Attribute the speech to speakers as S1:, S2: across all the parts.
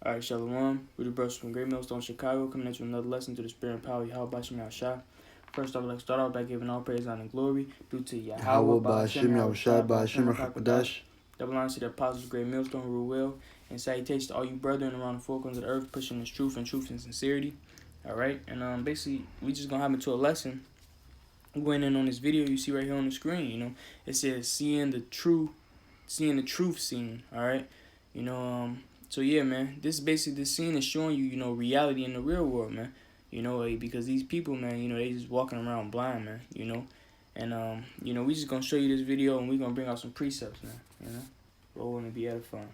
S1: Alright, Shalom. We're the brothers from Great Millstone, Chicago, coming at you with another lesson to the spirit and power of Yahweh Bashim Yahushua. First off, I'd like to start off by giving all praise, honor, and glory due to Yahweh Bashim Yahushua, Bashim HaKadosh. Double honors to the apostles of Great Millstone, rule well, and salutations to all you brethren around the four corners of the earth, pushing this truth and sincerity. Alright, and basically, we just gonna hop into a lesson. Going in on this video you see right here on the screen, it says seeing the truth scene. Alright, so yeah, man, this scene is showing you, reality in the real world, man. Because these people, man, they just walking around blind, man, And we just gonna show you this video and we gonna bring out some precepts, man, Roll and be edifying.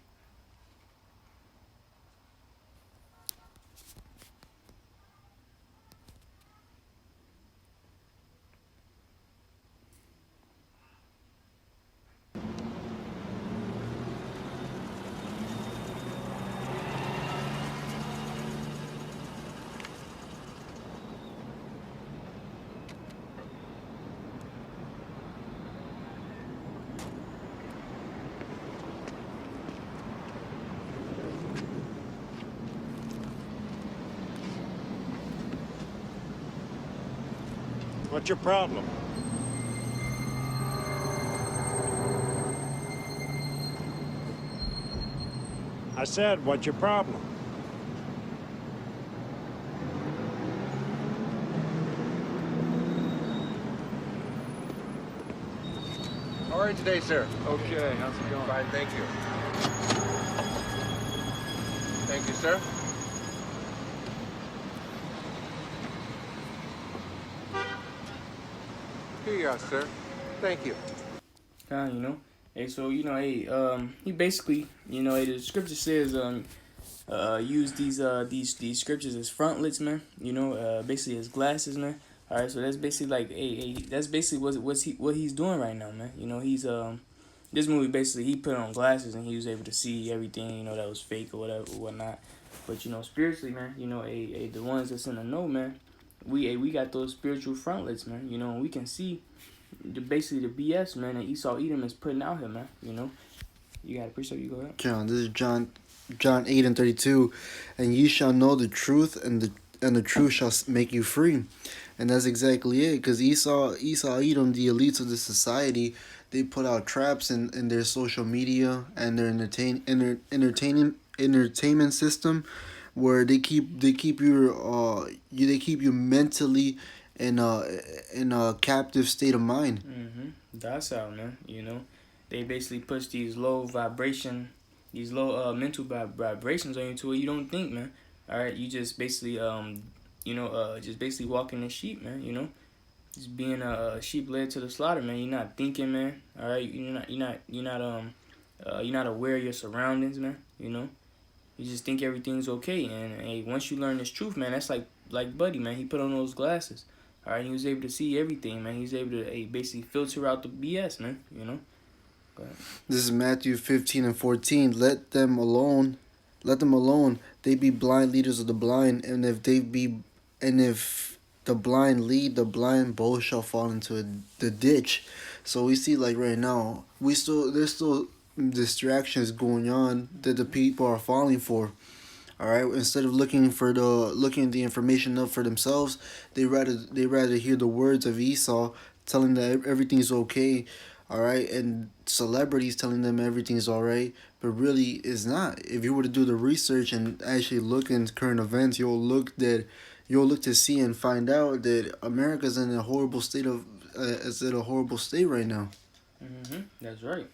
S2: What's your problem? I said, what's your problem?
S3: How are you today, sir?
S4: Okay, how's it going?
S3: Fine, thank you. Thank you, sir. Here you are, sir. Thank you.
S1: Hey, so he basically, the scripture says use these scriptures as frontlets, man. Basically as glasses, man. All right, so that's basically like, that's basically what he's doing right now, man. He's this movie basically he put on glasses and he was able to see everything, that was fake or whatever, or whatnot. But spiritually, man, the ones that's in the know, man, we got those spiritual frontlets, man. We can see basically the BS, man, that Esau Edom is putting out here, man. You got a precept, you go ahead.
S4: John, this is John 8:32, and ye shall know the truth, and the truth shall make you free. And that's exactly it, because Esau Edom, the elites of the society, they put out traps in their social media and their entertainment system, where they keep you mentally in a captive state of mind.
S1: That's how, man. They basically push these low mental vibrations on you to where you don't think, man. All right, you just basically just basically walking the sheep, man. Just being a sheep led to the slaughter, man. You're not thinking, man. All right, you're not aware of your surroundings, man. You just think everything's okay, and hey, once you learn this truth, man, that's like Buddy, man. He put on those glasses. All right, he was able to see everything, man. He's able to basically filter out the BS, man. Go ahead.
S4: This is Matthew 15:14. Let them alone. They be blind leaders of the blind, and if the blind lead the blind, both shall fall into the ditch. So we see, like right now, there's still distractions going on that the people are falling for. All right, instead of looking the information up for themselves, they rather hear the words of Esau telling that everything's okay. All right, and celebrities telling them everything's all right, but really it's not. If you were to do the research and actually look in current events, you'll look to see and find out that America's in a horrible state right now.
S1: That's right.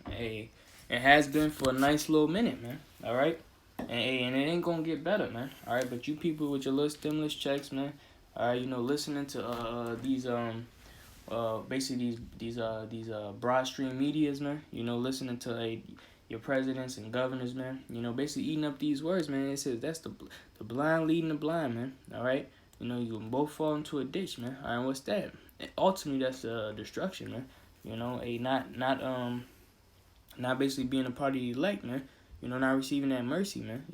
S1: Hey, it has been for a nice little minute, man. All right, and it ain't gonna get better, man. All right, but you people with your little stimulus checks, man. All right, listening to these basically these broad stream medias, man. Listening to your presidents and governors, man. Basically eating up these words, man. It says that's the blind leading the blind, man. All right, you can both fall into a ditch, man. All right, what's that? Ultimately, that's destruction, man. Not basically being a part of the elect, man. Not receiving that mercy, man.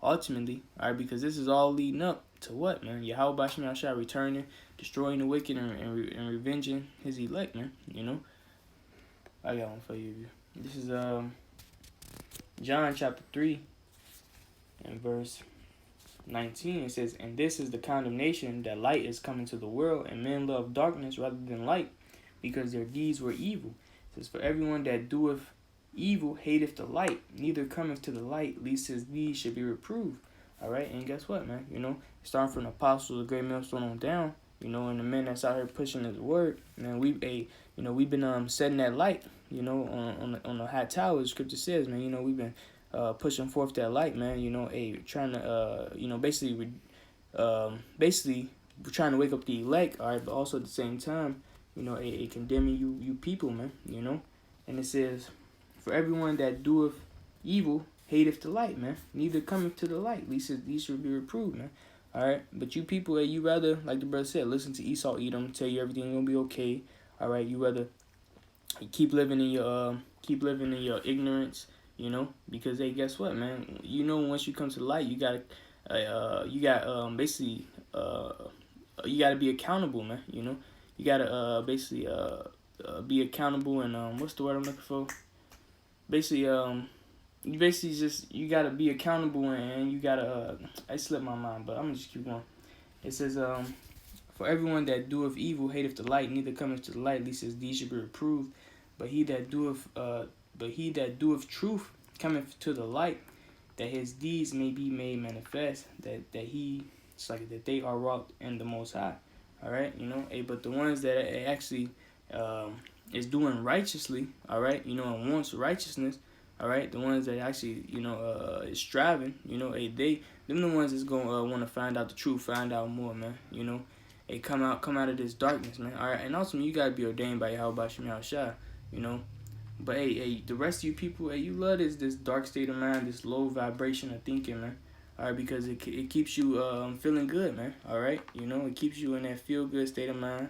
S1: Ultimately, all right, because this is all leading up to what, man? Yahweh Bashim Yahushua returning, destroying the wicked, and revenging his elect, man. I got one for you. This is John chapter 3, in verse 19, it says, "And this is the condemnation, that light is coming to the world, and men love darkness rather than light, because their deeds were evil. It says, for everyone that doeth evil hateth the light, neither cometh to the light, lest his deeds should be reproved." All right, and guess what, man? Starting from the apostles, the great millstone on down, and the men that's out here pushing His word, man. We've been setting that light, on the high tower. As Scripture says, man. We've been pushing forth that light, man. Trying to basically we're trying to wake up the elect, all right, but also at the same time, condemning you people, man. And it says, for everyone that doeth evil hateth the light, man, neither cometh to the light, lest these should be reproved, man. All right, but you people, you rather, like the brother said, listen to Esau, Edom, tell you everything gonna be okay. All right, you rather keep living in your ignorance, because hey, guess what, man? Once you come to the light, you gotta be accountable, man. You gotta be accountable, and what's the word I'm looking for? You gotta be accountable, and you gotta I slipped my mind, but I'm gonna just keep going. It says for everyone that doeth evil hateth the light, neither cometh to the light, lest his deeds should be reproved. But he that doeth truth cometh to the light, that his deeds may be made manifest, that they are wrought in the Most High. All right, but the ones that actually is doing righteously, all right, and wants righteousness, all right, the ones that actually is striving, them the ones that's gonna want to find out the truth, find out more, man. Come out of this darkness, man. All right, and also you gotta be ordained by Yahweh Shem Yahushua, But the rest of you people, you love this dark state of mind, this low vibration of thinking, man. All right, because it keeps you feeling good, man. All right, it keeps you in that feel good state of mind.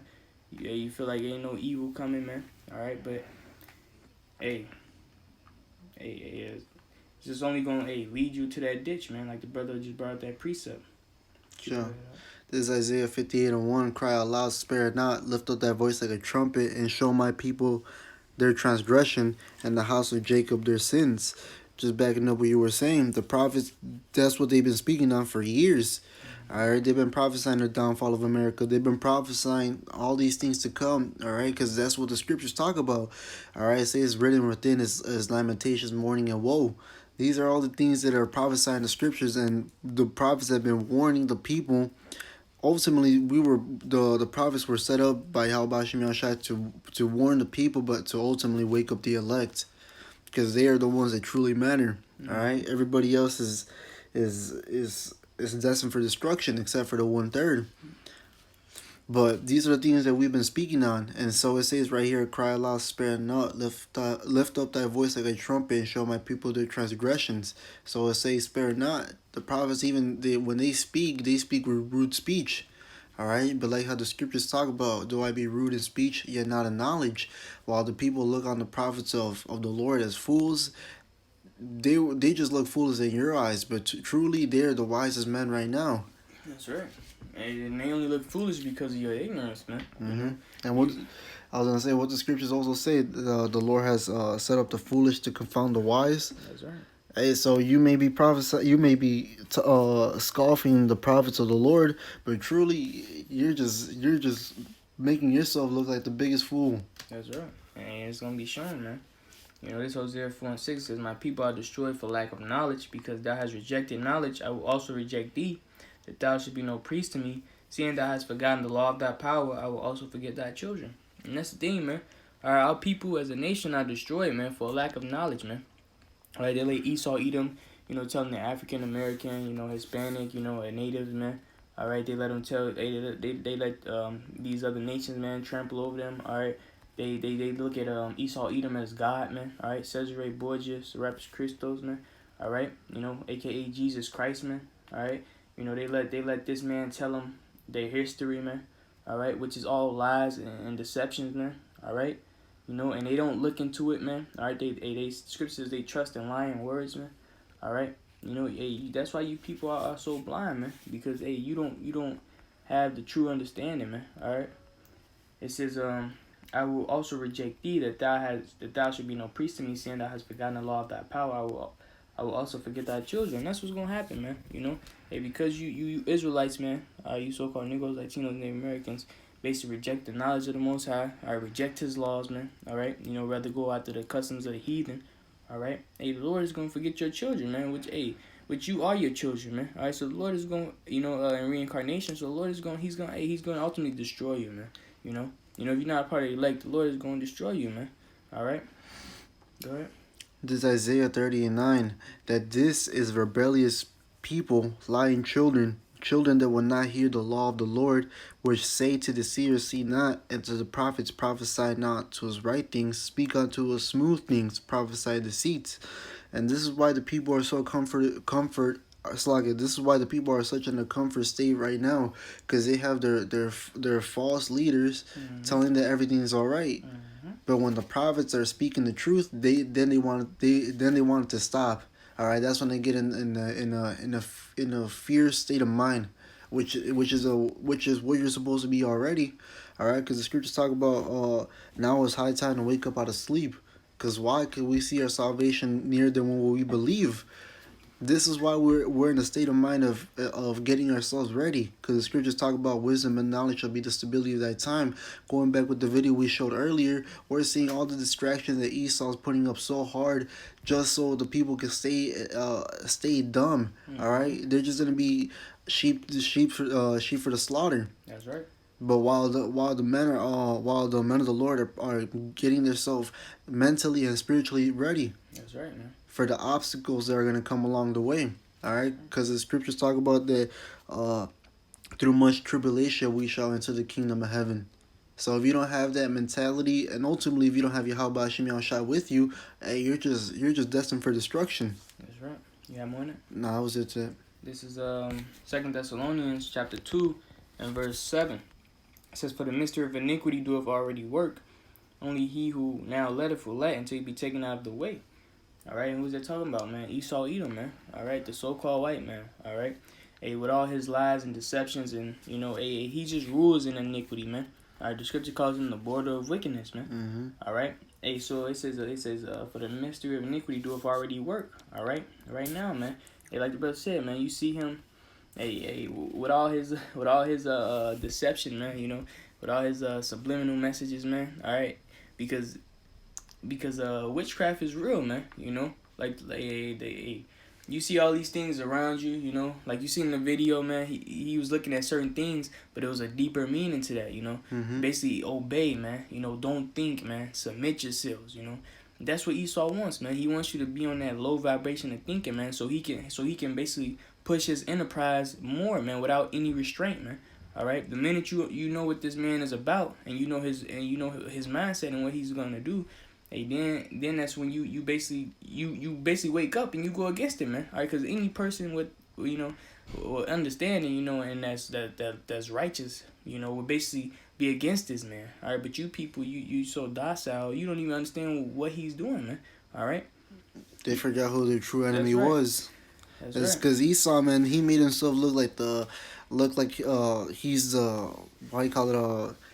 S1: Yeah, you feel like ain't no evil coming, man. All right, but it's just only gonna lead you to that ditch, man. Like the brother just brought up that precept.
S4: Sure. This is Isaiah 58:1. Cry out loud, spare not, lift up that voice like a trumpet, and show my people their transgression, and the house of Jacob their sins. Just backing up what you were saying, the prophets, that's what they've been speaking on for years. All right, they've been prophesying the downfall of America. They've been prophesying all these things to come. All right, because that's what the scriptures talk about. All right, it says written within is lamentations, mourning, and woe. These are all the things that are prophesying the scriptures, and the prophets have been warning the people. Ultimately, the prophets were set up by Yahweh Shem Yahushua to warn the people, but to ultimately wake up the elect, because they are the ones that truly matter. All right, everybody else is destined for destruction except for the 1/3. But these are the things that we've been speaking on, and so it says right here, "Cry aloud, spare not, lift up thy voice like a trumpet, and show my people their transgressions." So it says, "Spare not." The prophets, when they speak with rude speech. All right, but like how the scriptures talk about, "Do I be rude in speech, yet not in knowledge?" While the people look on the prophets of the Lord as fools, they just look foolish in your eyes, but truly they're the wisest men right now.
S1: That's right. And they only look foolish because of your ignorance, man.
S4: Mm-hmm. And what I was gonna say, what the scriptures also say, the Lord has set up the foolish to confound the wise.
S1: That's right.
S4: Hey, so you may be scoffing the prophets of the Lord, but truly you're just making yourself look like the biggest fool.
S1: That's right. And it's gonna be shown, man. This Hosea 4:6 says, "My people are destroyed for lack of knowledge, because thou hast rejected knowledge. I will also reject thee, that thou should be no priest to me. Seeing thou hast forgotten the law of thy power, I will also forget thy children." And that's the thing, man. Our people as a nation are destroyed, man, for a lack of knowledge, man. All right, they let Esau Edom, telling the African American, Hispanic, natives, man. All right, they let them they let these other nations, man, trample over them. All right, they look at Esau Edom as God, man. All right, Cesare Borgia, Serapis Christos, man. All right, AKA Jesus Christ, man. All right, they let this man tell them their history, man. All right, which is all lies and deceptions, man. All right. And they don't look into it, man. All right, they scriptures, they trust in lying words, man. All right, that's why you people are so blind, man. Because you don't have the true understanding, man. All right, it says I will also reject thee, that thou should be no priest to me, seeing thou hast forgotten the law of thy power. I will also forget thy children. That's what's gonna happen, man. You know, hey, because you Israelites, man, you so-called Negroes, Latinos, Native Americans, basically reject the knowledge of the Most High. I reject His laws, man. All right, you know, rather go after the customs of the heathen. All right, hey, the Lord is gonna forget your children, man. Which you are your children, man. All right, so the Lord is going, you know, in reincarnation. So the Lord is going, He's going to ultimately destroy you, man. You know, if you're not a part of the elect, the Lord is going to destroy you, man. All right, go ahead.
S4: This Isaiah 30:9, that this is rebellious people, lying children, children that will not hear the law of the Lord, which say to the seers, see not, and to the prophets, prophesy not. To us right things, speak unto us smooth things, prophesy deceits. And this is why the people are so this is why the people are such in a comfort state right now, because they have their false leaders telling that everything is all right. But when the prophets are speaking the truth, they want it to stop. All right, that's when they get in a fierce state of mind, which is what you're supposed to be already. All right, because the scriptures talk about now it's high time to wake up out of sleep. Because why? Because we see our salvation nearer than what we believe. This is why we're in a state of mind of getting ourselves ready, because the scriptures talk about wisdom and knowledge shall be the stability of thy time. Going back with the video we showed earlier, we're seeing all the distractions that Esau is putting up so hard, just so the people can stay dumb. All right, they're just gonna be sheep for the slaughter.
S1: That's right.
S4: But while the men of the Lord are getting themselves mentally and spiritually ready.
S1: That's right, man.
S4: For the obstacles that are going to come along the way. All right, because the scriptures talk about that through much tribulation we shall enter the kingdom of heaven. So if you don't have that mentality, and ultimately if you don't have Yahweh Hashem Yahushua with you, hey, you're just destined for destruction.
S1: That's right. You have more in it?
S4: No, that was it.
S1: This is 2 Thessalonians chapter 2 and verse 7. It says, for the mystery of iniquity doeth already work. Only he who now letteth will let until he be taken out of the way. All right, and who's they talking about, man? Esau Edom, man. All right, the so-called white man. All right, hey, with all his lies and deceptions, and you know, hey, he just rules in iniquity, man. All right, the scripture calls him the border of wickedness, man. All right, hey, so it says, for the mystery of iniquity doeth already work. All right, right now, man. Hey, like the brother said, man, you see him, hey, with all his deception, man. You know, with all his subliminal messages, man. All right, because witchcraft is real, man. You know, like you see all these things around you. You know, like you see in the video, man. He was looking at certain things, but it was a deeper meaning to that. You know, basically obey, man. You know, don't think, man. Submit yourselves. You know, that's what Esau wants, man. He wants you to be on that low vibration of thinking, man. So he can basically push his enterprise more, man, without any restraint, man. All right. The minute you know what this man is about, and you know his mindset and what he's gonna do. Hey, then that's when you basically wake up and you go against it, man. All right, because any person with understanding, you know, and that's righteous, you know, will basically be against this man. All right, but you people, you so docile, you don't even understand what he's doing, man. All right.
S4: They forgot who their true enemy was.
S1: That's
S4: because Esau, man, he made himself look like he's he's on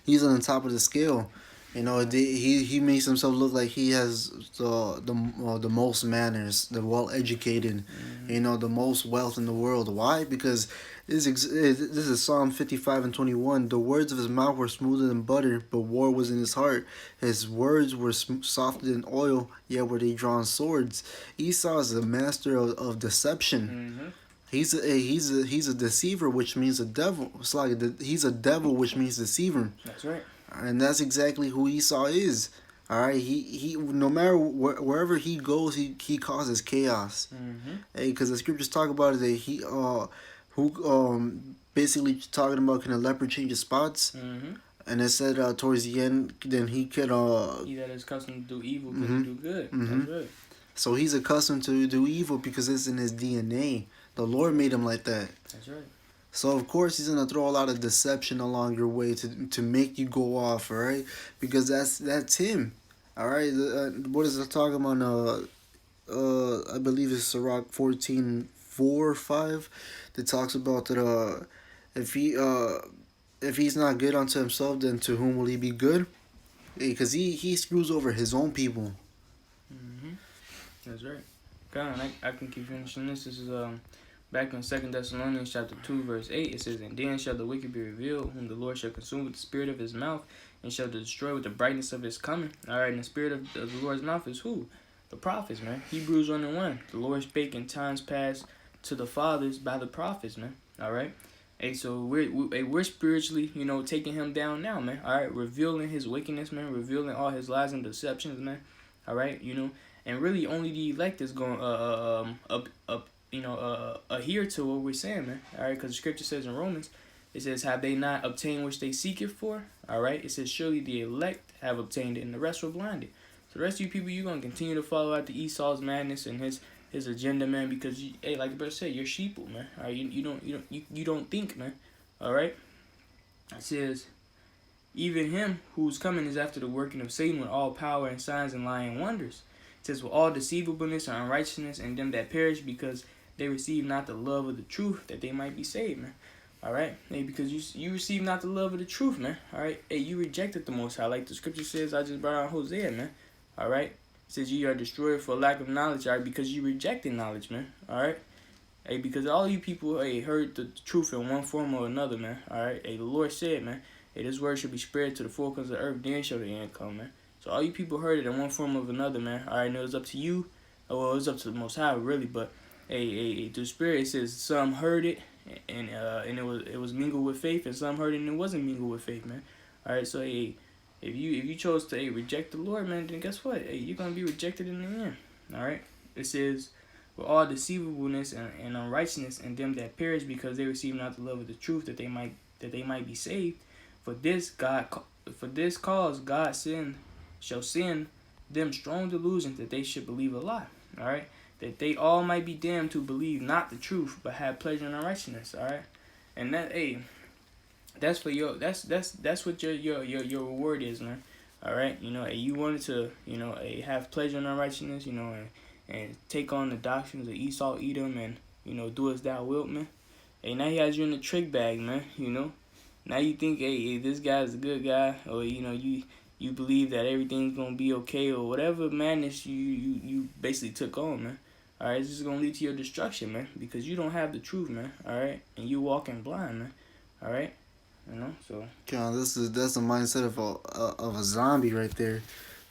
S4: the top of the scale. You know, he makes himself look like he has the most manners, the well-educated, you know, the most wealth in the world. Why? Because this is Psalm 55:21. The words of his mouth were smoother than butter, but war was in his heart. His words were softer than oil, yet were they drawn swords. Esau is a master of deception. He's a deceiver, which means a devil. It's like he's a devil, which means deceiver.
S1: That's right.
S4: And that's exactly who Esau is. All right, he no matter wherever he goes, he causes chaos. Hey, because the scriptures talk about it that basically talking about, can a leopard change his spots? And it said towards the end, then he could
S1: he that is accustomed to do evil can do good. That's right.
S4: So he's accustomed to do evil because it's in his DNA. The Lord made him like that.
S1: That's right.
S4: So of course he's gonna throw a lot of deception along your way to make you go off, all right? Because that's him, all right. What is it talking about? I believe it's Sirach 14:4-5 that talks about that. If he's not good unto himself, then to whom will he be good? Because he screws over his own people.
S1: That's right. I can keep finishing this. This is back in 2 Thessalonians chapter 2 verse 8. It says, "And then shall the wicked be revealed, whom the Lord shall consume with the spirit of his mouth, and shall destroy with the brightness of his coming." All right, and the spirit of the Lord's mouth is who? The prophets, man. Hebrews 1:1. The Lord spake in times past to the fathers by the prophets, man. All right. Hey, so we're spiritually, taking him down now, man. All right, revealing his wickedness, man. Revealing all his lies and deceptions, man. All right, and really only the elect is going adhere to what we're saying, man. All right, because the scripture says in Romans, it says, "Have they not obtained which they seek it for?" All right, it says, "Surely the elect have obtained it, and the rest were blinded." So the rest of you people, you're gonna continue to follow after Esau's madness and his agenda, man, because like the brother said, you're sheeple, man. All right, you don't think, man. All right, it says, "Even him whose coming is after the working of Satan with all power and signs and lying wonders." It says, "With all deceivableness and unrighteousness and them that perish, because they receive not the love of the truth, that they might be saved," man. All right, hey, because you receive not the love of the truth, man. All right, hey, you rejected the Most High, like the scripture says. I just brought out Hosea, man. All right, it says you are destroyed for lack of knowledge, all right, because you rejected knowledge, man. All right, hey, because all you people, hey, heard the truth in one form or another, man. All right, hey, the Lord said, man, hey, this word should be spread to the four corners of the earth, then shall the end come, man. So all you people heard it in one form or another, man. All right, and it was up to you. Well, it was up to the Most High, really, but the Spirit, it says some heard it, and it was mingled with faith, and some heard it and it wasn't mingled with faith, man. All right, so hey, if you chose to reject the Lord, man, then guess what? Hey, you're gonna be rejected in the end. All right, it says, "With all deceivableness and unrighteousness and them that perish, because they receive not the love of the truth, that they might be saved. For this cause God shall send them strong delusions, that they should believe a lie." All right, that they all might be damned who believe not the truth, but have pleasure in unrighteousness. All right, and that, hey, that's for that's what your reward is, man. All right, you wanted to, have pleasure in unrighteousness, and take on the doctrines of Esau, Edom, and do as thou wilt, man. Hey, now he has you in the trick bag, man. Now you think, hey, this guy's a good guy, or you believe that everything's gonna be okay, or whatever madness you basically took on, man. All right, it's just gonna lead to your destruction, man, because you don't have the truth, man. All right, and you walking blind, man. All right, so.
S4: God, that's the mindset of a zombie right there.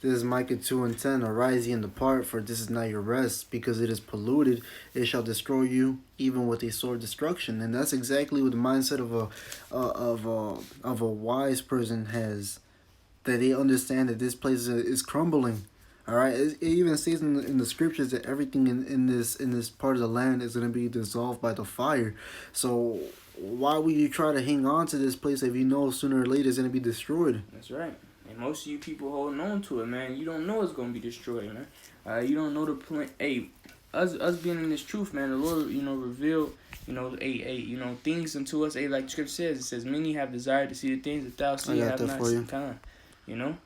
S4: This is Micah 2:10. "Arise ye and depart, for this is not your rest, because it is polluted. It shall destroy you, even with a sore destruction." And that's exactly what the mindset of a wise person has. That they understand that this place is crumbling. All right, it even says in the scriptures that everything in this part of the land is going to be dissolved by the fire. So why would you try to hang on to this place if you know sooner or later it's going to be destroyed?
S1: That's right. And most of you people holding on to it, man, you don't know it's going to be destroyed, man. You don't know the plan. Hey, us being in this truth, man, the Lord, revealed, things unto us. Hey, like the scripture says, it says, "Many have desired to see the things that thou see, have not seen." I'm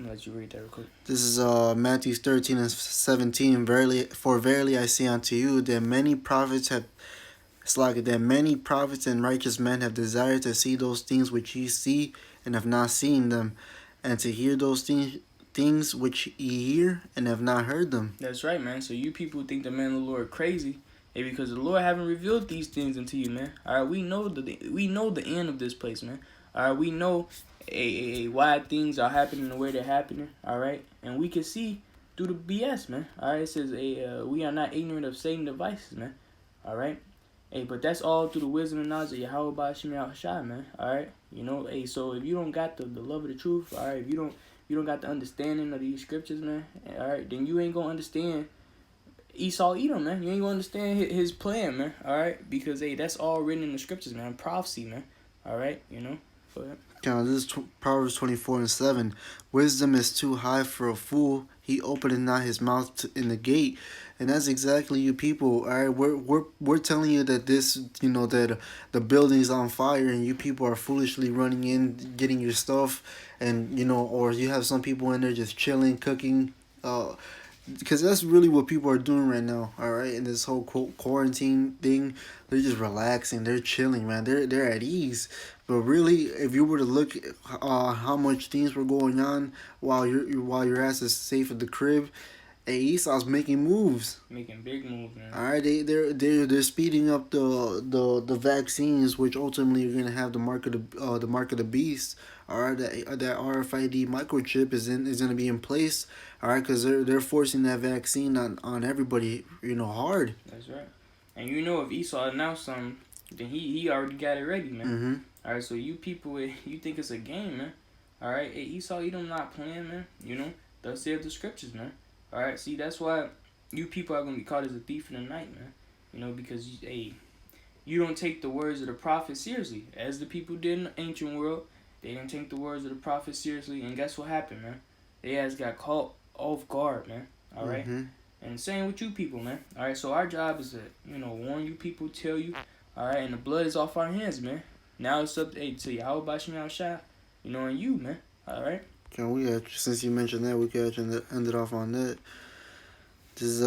S1: gonna let you read that real quick.
S4: This is Matthew 13:17. Verily I say unto you, that many prophets and righteous men have desired to see those things which ye see, and have not seen them, and to hear those things which ye hear, and have not heard them.
S1: That's right, man. So you people think the man of the Lord crazy, hey, because the Lord haven't revealed these things unto you, man. All right, we know the end of this place, man. All right, we know why things are happening the way they're happening. All right, and we can see through the BS, man. All right, it says we are not ignorant of Satan's devices, man. All right. Hey, but that's all through the wisdom and knowledge of Yahweh by Shem Yahushua, man. All right, hey, so if you don't got the love of the truth, all right, if you don't got the understanding of these scriptures, man, all right, then you ain't gonna understand Esau, Edom, man. You ain't gonna understand his plan, man. All right, because hey, that's all written in the scriptures, man. Prophecy, man. All right, Go ahead.
S4: This is Proverbs 24:7. "Wisdom is too high for a fool. He openeth not his mouth in the gate." And that's exactly you people. All right, we're telling you that this, that the building's on fire, and you people are foolishly running in, getting your stuff, and or you have some people in there just chilling, cooking, because that's really what people are doing right now. All right, in this whole quarantine thing, they're just relaxing, they're chilling, man. They're at ease. But really, if you were to look how much things were going on while your ass is safe at the crib, Hey, Esau's making moves.
S1: Making big moves, man.
S4: All right, they're speeding up the vaccines, which ultimately are gonna have the mark of the beast. All right, that RFID microchip is gonna be in place. All right, because they're forcing that vaccine on everybody, hard.
S1: That's right. And you know, if Esau announced something, then he already got it ready, man.
S4: Mm-hmm.
S1: All right, so you people, you think it's a game, man. All right, hey, Esau, you don't not playing, man. You know, thus saith the scriptures, man. All right, see, that's why you people are gonna be called as a thief in the night, man. You know, because you don't take the words of the prophet seriously, as the people did in the ancient world. They didn't take the words of the prophet seriously, and guess what happened, man? They ass got caught off guard, man. All right.
S4: Mm-hmm.
S1: And same with you people, man. All right, so our job is to, warn you people, tell you, all right, and the blood is off our hands, man. Now it's up to Yahweh Bashim Yahushua, and you, man. All right.
S4: Can we since you mentioned that, we can actually end it off on that. This is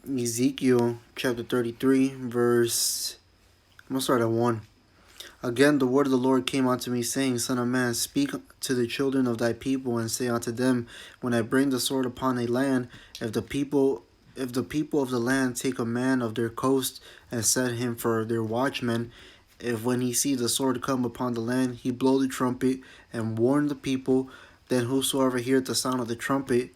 S4: Ezekiel chapter 33, verse. I'm gonna start at 1. Again, the word of the Lord came unto me, saying, Son of man, speak to the children of thy people, and say unto them, when I bring the sword upon a land, if the people of the land take a man of their coast, and set him for their watchman, if when he see the sword come upon the land, he blow the trumpet, and warn the people, then whosoever heareth the sound of the trumpet,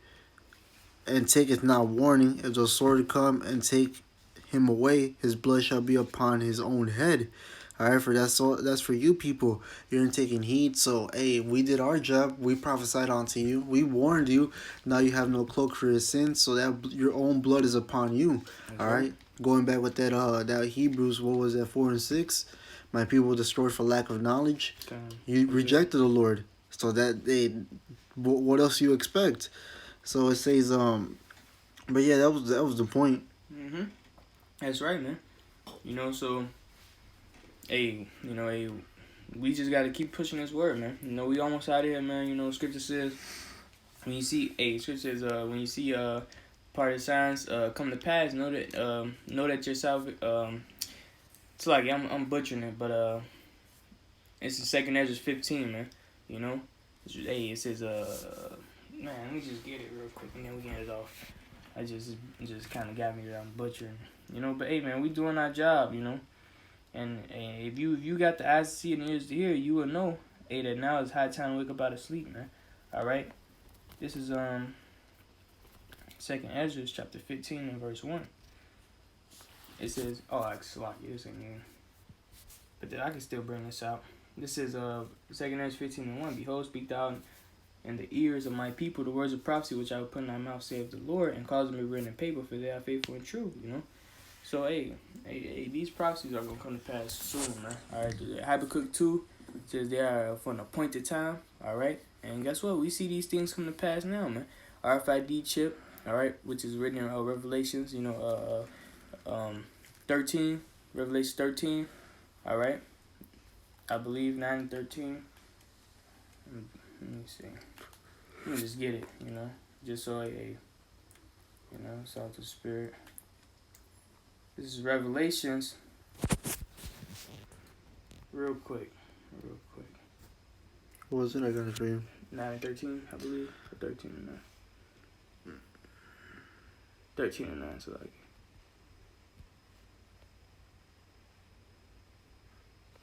S4: and taketh not warning, if the sword come and take him away, his blood shall be upon his own head. Alright, that's for you people. You're taking heed. So hey, we did our job. We prophesied unto you. We warned you. Now you have no cloak for your sins, so that your own blood is upon you. Alright? Going back with that Hebrews, what was that, 4 and 6? My people were destroyed for lack of knowledge. You rejected the Lord. So that what else you expect? So it says but yeah, that was the point.
S1: Mm-hmm. That's right, man. So we just gotta keep pushing this word, man. We almost out of here, man. Scripture says when you see when you see part of the signs come to pass, know that yourself it's like I'm butchering it, but it's the 2nd Ezra 15, man. It says man, let me just get it real quick and then we get it off. I just kind of got me that I'm butchering, but hey, man, we doing our job, and if you got the eyes to see and ears to hear, you will know, that now it's high time to wake up out of sleep, man. All right, this is 2nd Ezra chapter 15 and verse 1. It says, this ain't even, but I can still bring this out. This is 2nd Ezra 15 and 1. Behold, speak thou in the ears of my people the words of prophecy which I will put in thy mouth, saith the Lord, and cause them to be written in paper, for they are faithful and true. So hey, these prophecies are gonna come to pass soon, man. All right, Habakkuk 2 says they are for an appointed time. All right, and guess what? We see these things come to pass now, man. RFID chip, all right, which is written in Revelations, 13, Revelation 13, all right. I believe 9 and 13. Let me see. Let me just get it, just so so the Spirit. This is Revelations. Real quick.
S4: What was it? I got it for you.
S1: 9 and 13, I believe. Or 13 and 9. 13 and 9, so like.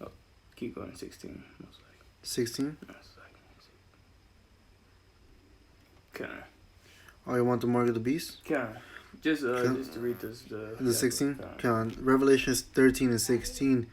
S1: Oh, keep going to 16, most likely.
S4: 16?
S1: Most likely. Kinda.
S4: Oh, you want the mark of the beast?
S1: Just to read this.
S4: The 16? Revelation 13 and 16.